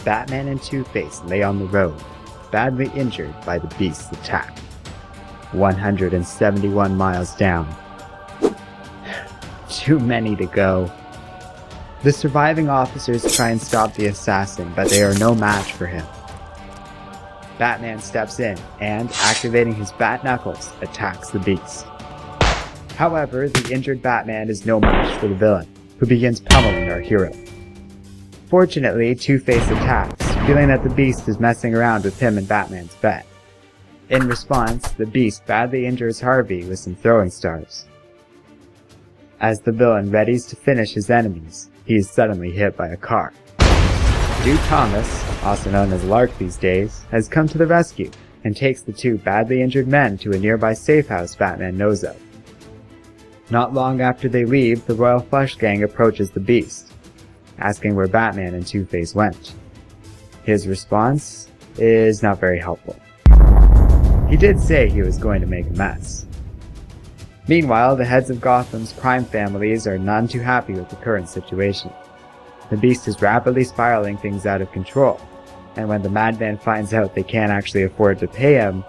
Batman and Two-Face lay on the road, badly injured by the Beast's attack. 171 miles down. Too many to go. The surviving officers try and stop the assassin, but they are no match for him. Batman steps in and, activating his bat knuckles, attacks the Beast. However, the injured Batman is no match for the villain, who begins pummeling our hero. Fortunately, Two-Face attacks, feeling that the Beast is messing around with him and Batman's bed. In response, the Beast badly injures Harvey with some throwing stars. As the villain readies to finish his enemies, he is suddenly hit by a car. Duke Thomas, also known as Lark these days, has come to the rescue and takes the two badly injured men to a nearby safe house Batman knows of. Not long after they leave, the Royal Flush Gang approaches the Beast, asking where Batman and Two-Face went. His response is not very helpful. He did say he was going to make a mess. Meanwhile, the heads of Gotham's crime families are none too happy with the current situation. The Beast is rapidly spiraling things out of control, and when the Madman finds out they can't actually afford to pay him,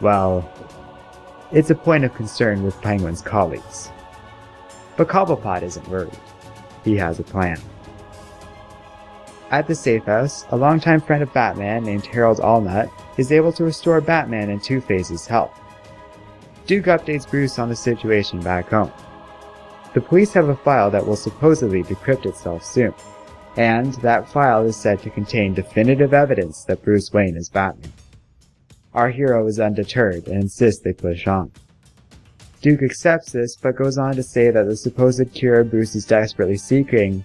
well, it's a point of concern with Penguin's colleagues. But Cobblepot isn't worried. He has a plan. At the safe house, a longtime friend of Batman named Harold Allnut is able to restore Batman and Two-Face's health. Duke updates Bruce on the situation back home. The police have a file that will supposedly decrypt itself soon, and that file is said to contain definitive evidence that Bruce Wayne is Batman. Our hero is undeterred and insists they push on. Duke accepts this, but goes on to say that the supposed cure Bruce is desperately seeking,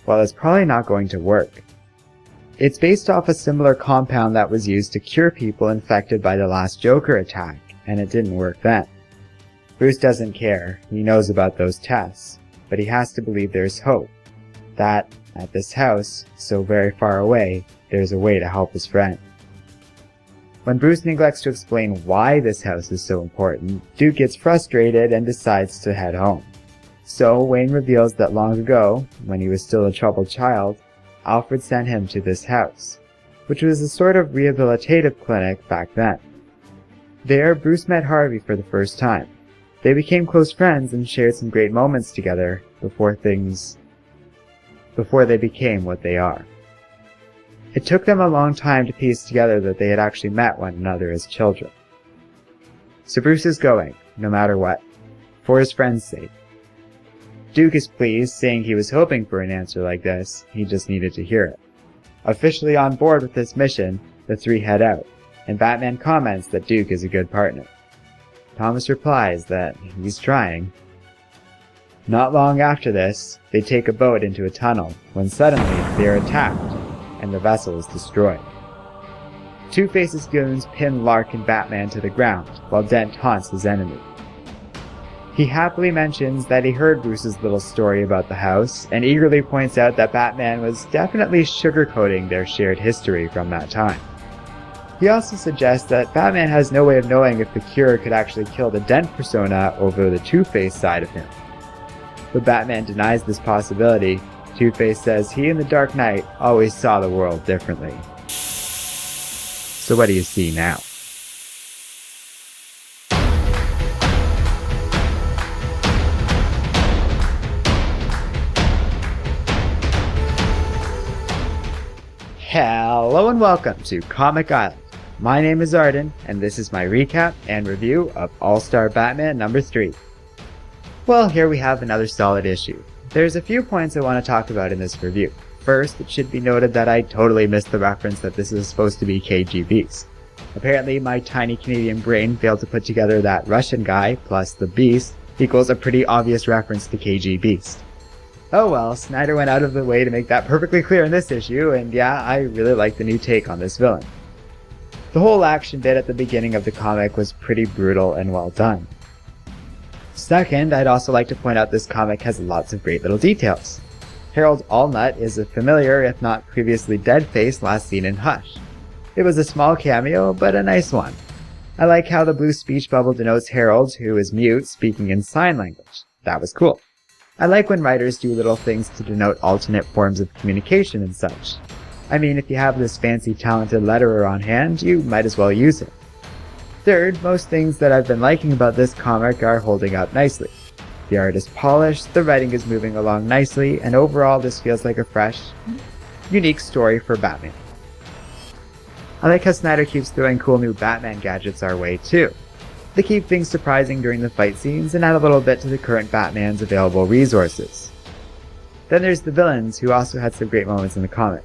well, it's probably not going to work. It's based off a similar compound that was used to cure people infected by the last Joker attack, and it didn't work then. Bruce doesn't care, he knows about those tests, but he has to believe there's hope. That, at this house, so very far away, there's a way to help his friend. When Bruce neglects to explain why this house is so important, Duke gets frustrated and decides to head home. So Wayne reveals that long ago, when he was still a troubled child, Alfred sent him to this house, which was a sort of rehabilitative clinic back then. There, Bruce met Harvey for the first time. They became close friends and shared some great moments together before they became what they are. It took them a long time to piece together that they had actually met one another as children. So Bruce is going, no matter what, for his friend's sake. Duke is pleased, saying he was hoping for an answer like this, he just needed to hear it. Officially on board with this mission, the three head out, and Batman comments that Duke is a good partner. Thomas replies that he's trying. Not long after this, they take a boat into a tunnel, when suddenly they are attacked, and the vessel is destroyed. Two-Face's goons pin Lark and Batman to the ground, while Dent taunts his enemy. He happily mentions that he heard Bruce's little story about the house, and eagerly points out that Batman was definitely sugarcoating their shared history from that time. He also suggests that Batman has no way of knowing if the cure could actually kill the Dent persona over the Two-Face side of him. But Batman denies this possibility. Two-Face says he and the Dark Knight always saw the world differently. So what do you see now? Hello and welcome to Comic Island. My name is Arden, and this is my recap and review of All-Star Batman number 3. Well, here we have another solid issue. There's a few points I want to talk about in this review. First, it should be noted that I totally missed the reference that this is supposed to be KG Beast. Apparently, my tiny Canadian brain failed to put together that Russian guy plus the Beast equals a pretty obvious reference to KG Beast. Oh well, Snyder went out of the way to make that perfectly clear in this issue, and yeah, I really like the new take on this villain. The whole action bit at the beginning of the comic was pretty brutal and well done. Second, I'd also like to point out this comic has lots of great little details. Harold Allnut is a familiar, if not previously dead face last seen in Hush. It was a small cameo, but a nice one. I like how the blue speech bubble denotes Harold, who is mute, speaking in sign language. That was cool. I like when writers do little things to denote alternate forms of communication and such. I mean, if you have this fancy talented letterer on hand, you might as well use it. Third, most things that I've been liking about this comic are holding up nicely. The art is polished, the writing is moving along nicely, and overall this feels like a fresh, unique story for Batman. I like how Snyder keeps throwing cool new Batman gadgets our way too. They keep things surprising during the fight scenes and add a little bit to the current Batman's available resources. Then there's the villains, who also had some great moments in the comic.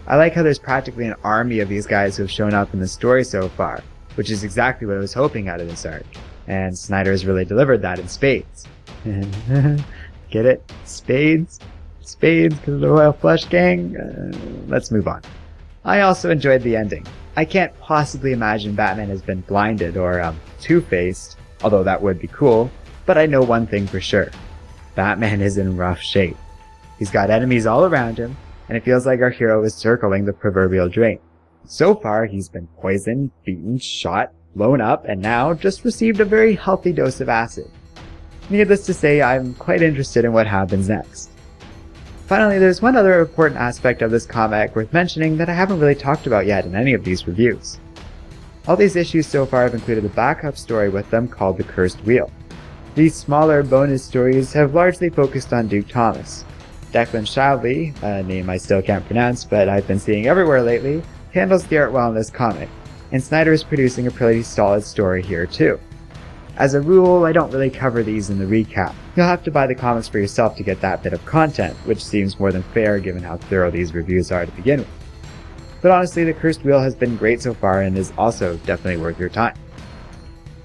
I like how there's practically an army of these guys who have shown up in the story so far, which is exactly what I was hoping out of this arc, and Snyder has really delivered that in spades. Get it? Spades? Spades because of the Royal Flush Gang? Let's move on. I also enjoyed the ending. I can't possibly imagine Batman has been blinded or, two-faced, although that would be cool, but I know one thing for sure. Batman is in rough shape. He's got enemies all around him, and it feels like our hero is circling the proverbial drain. So far, he's been poisoned, beaten, shot, blown up, and now just received a very healthy dose of acid. Needless to say, I'm quite interested in what happens next. Finally, there's one other important aspect of this comic worth mentioning that I haven't really talked about yet in any of these reviews. All these issues so far have included a backup story with them called The Cursed Wheel. These smaller bonus stories have largely focused on Duke Thomas. Declan Shalvey, a name I still can't pronounce but I've been seeing everywhere lately, handles the art well in this comic, and Snyder is producing a pretty solid story here too. As a rule, I don't really cover these in the recap. You'll have to buy the comics for yourself to get that bit of content, which seems more than fair given how thorough these reviews are to begin with. But honestly, The Cursed Wheel has been great so far and is also definitely worth your time.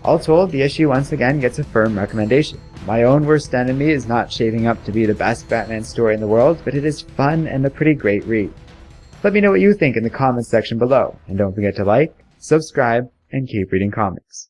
All told, the issue once again gets a firm recommendation. My Own Worst Enemy is not shaping up to be the best Batman story in the world, but it is fun and a pretty great read. Let me know what you think in the comments section below, and don't forget to like, subscribe, and keep reading comics.